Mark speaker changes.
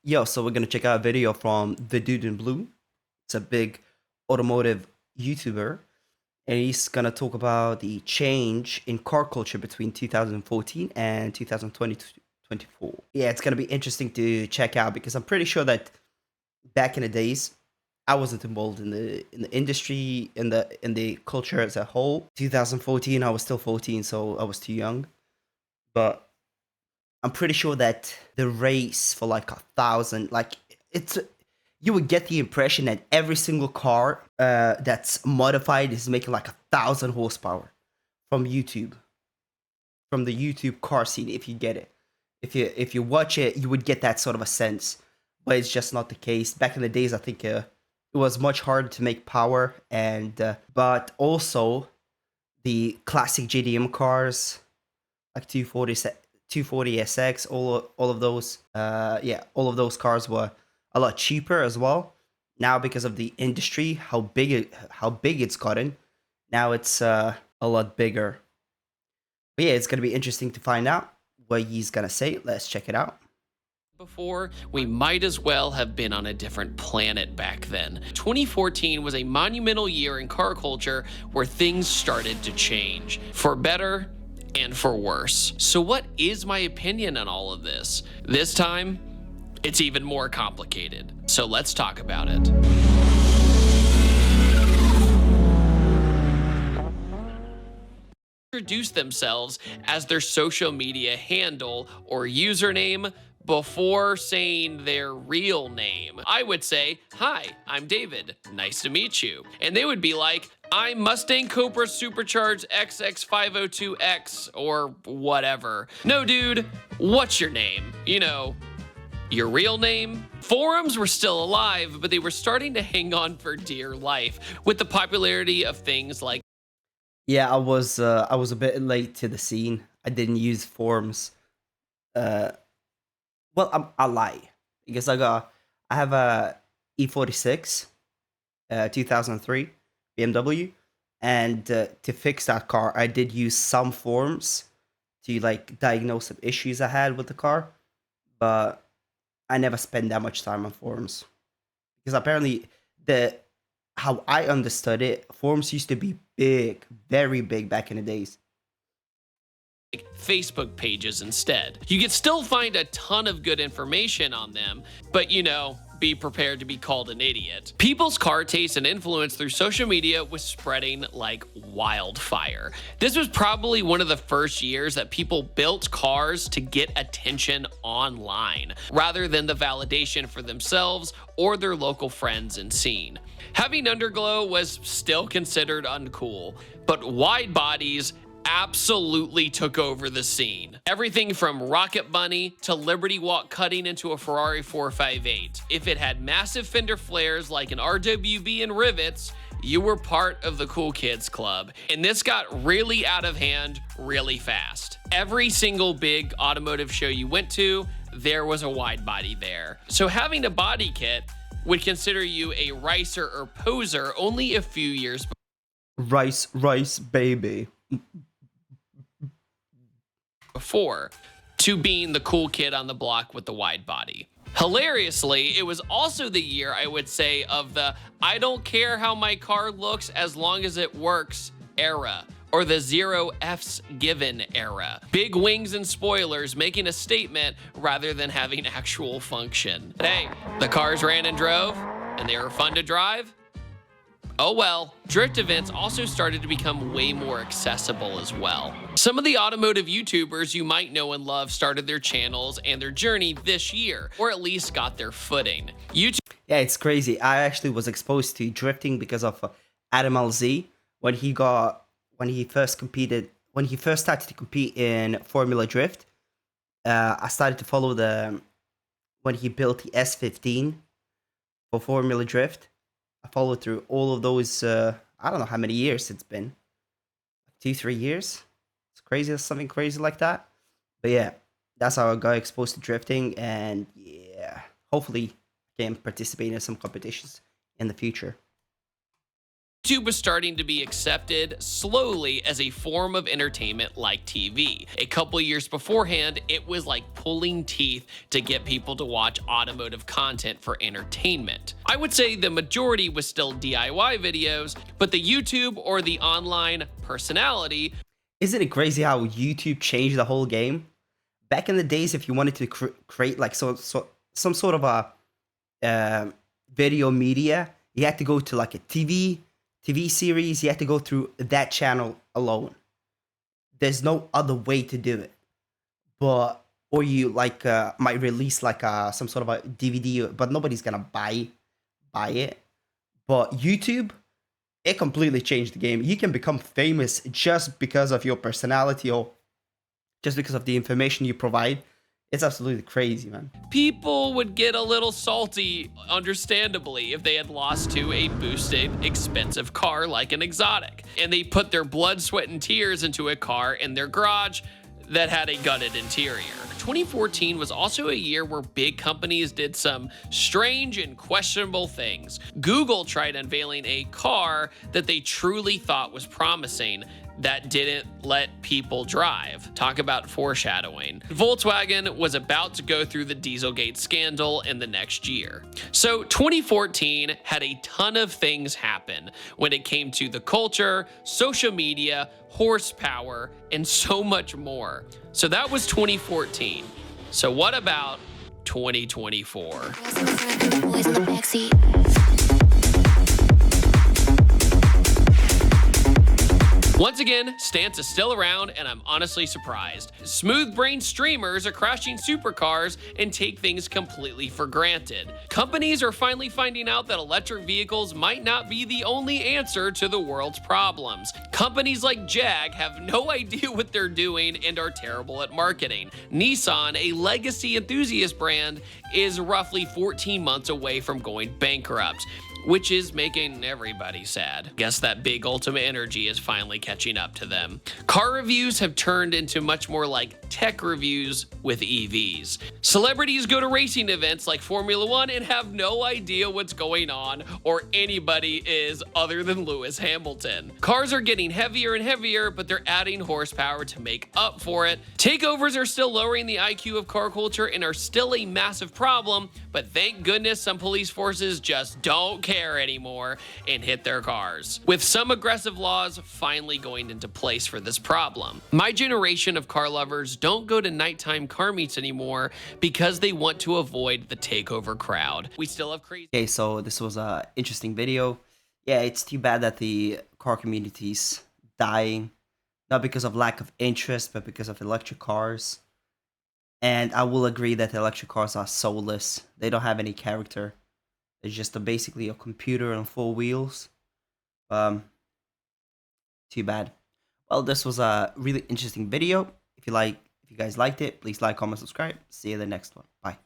Speaker 1: Yo, so we're gonna check out a video from the Dude in Blue. It's a big automotive YouTuber, and he's gonna talk about the change in car culture between 2014 and 2024. Yeah, it's gonna be interesting to check out because I'm pretty sure that back in the days, I wasn't involved in the industry, in the culture as a whole. 2014, I was still 14, so I was too young. But I'm pretty sure that the race for like 1,000, like it's you would get the impression that every single car that's modified is making like 1,000 horsepower from YouTube, from the YouTube car scene. If you get it, if you watch it, you would get that sort of a sense, but it's just not the case. Back in the days, I think it was much harder to make power, and but also the classic JDM cars like 240 SX, all of those, yeah, all of those cars were a lot cheaper as well. Now because of the industry, how big it's gotten, now it's a lot bigger. But yeah, it's gonna be interesting to find out what he's gonna say. Let's check it out.
Speaker 2: Before, we might as well have been on a different planet back then. 2014 was a monumental year in car culture where things started to change, for better and for worse. So what is my opinion on all of this? This time, it's even more complicated. So let's talk about it. Introduce themselves as their social media handle or username before saying their real name. I would say, "Hi, I'm David. Nice to meet you." And they would be like, "I'm Mustang Cobra Supercharged XX502X," or whatever. No, dude, what's your name? You know, your real name? Forums were still alive, but they were starting to hang on for dear life with the popularity of things like
Speaker 1: Yeah, I was a bit late to the scene. I didn't use forums. Uh, well, I lie because I have a E46, 2003 BMW, and to fix that car, I did use some forums to like diagnose some issues I had with the car, but I never spent that much time on forums because apparently the how I understood it, forums used to be big, very big back in the days.
Speaker 2: Facebook pages instead. You could still find a ton of good information on them, but be prepared to be called an idiot. People's car taste and influence through social media was spreading like wildfire. This was probably one of the first years that people built cars to get attention online, rather than the validation for themselves or their local friends and scene. Having underglow was still considered uncool, but wide bodies absolutely took over the scene. Everything from Rocket Bunny to Liberty Walk cutting into a Ferrari 458. If it had massive fender flares like an RWB and rivets, you were part of the cool kids club. And this got really out of hand really fast. Every single big automotive show you went to, there was a wide body there. So having a body kit would consider you a ricer or poser only a few years
Speaker 1: Rice, baby.
Speaker 2: before to being the cool kid on the block with the wide body. Hilariously, it was also the year, I would say, of the "I don't care how my car looks as long as it works" era, or the zero F's given era. Big wings and spoilers making a statement rather than having actual function. But hey, the cars ran and drove, and they were fun to drive. Oh well. Drift events also started to become way more accessible as well. Some of the automotive YouTubers you might know and love started their channels and their journey this year, or at least got their footing. YouTube
Speaker 1: Yeah, it's crazy. I actually was exposed to drifting because of Adam LZ when he first started to compete in Formula Drift. I started to follow when he built the S15 for Formula Drift. I followed through all of those. I don't know how many years it's been, 2, 3 years. It's crazy, something crazy like that. But yeah, that's how I got exposed to drifting, and yeah, hopefully I can participate in some competitions in the future.
Speaker 2: YouTube was starting to be accepted slowly as a form of entertainment like TV. A couple years beforehand, it was like pulling teeth to get people to watch automotive content for entertainment. I would say the majority was still DIY videos, but the YouTube or the online personality.
Speaker 1: Isn't it crazy how YouTube changed the whole game? Back in the days, if you wanted to create like some sort of a video media, you had to go to like a TV series. You had to go through that channel alone. There's no other way to do it. But or you like might release like some sort of a DVD, but nobody's gonna buy it. But YouTube, it completely changed the game. You can become famous just because of your personality or just because of the information you provide. It's absolutely crazy, man.
Speaker 2: People would get a little salty, understandably, if they had lost to a boosted, expensive car like an exotic. And they put their blood, sweat, and tears into a car in their garage that had a gutted interior. 2014 was also a year where big companies did some strange and questionable things. Google tried unveiling a car that they truly thought was promising that didn't let people drive. Talk about foreshadowing. Volkswagen was about to go through the Dieselgate scandal in the next year. So 2014 had a ton of things happen when it came to the culture, social media, horsepower, and so much more. So that was 2014. So what about 2024? Once again, Stance is still around, and I'm honestly surprised. Smooth-brained streamers are crashing supercars and take things completely for granted. Companies are finally finding out that electric vehicles might not be the only answer to the world's problems. Companies like Jag have no idea what they're doing and are terrible at marketing. Nissan, a legacy enthusiast brand, is roughly 14 months away from going bankrupt, which is making everybody sad. Guess that big Ultimate Energy is finally catching up to them. Car reviews have turned into much more like tech reviews with EVs. Celebrities go to racing events like Formula One and have no idea what's going on or anybody is other than Lewis Hamilton. Cars are getting heavier and heavier, but they're adding horsepower to make up for it. Takeovers are still lowering the IQ of car culture and are still a massive problem, but thank goodness some police forces just don't care anymore and hit their cars, with some aggressive laws finally going into place for this problem. My generation of car lovers don't go to nighttime car meets anymore because they want to avoid the takeover crowd. We still have crazy.
Speaker 1: Okay, so this was a interesting video. Yeah, it's too bad that the car community's dying, not because of lack of interest, but because of electric cars. And I will agree that the electric cars are soulless. They don't have any character. It's just basically a computer on four wheels. Too bad. Well, this was a really interesting video. If you guys liked it, please like, comment, subscribe. See you in the next one. Bye.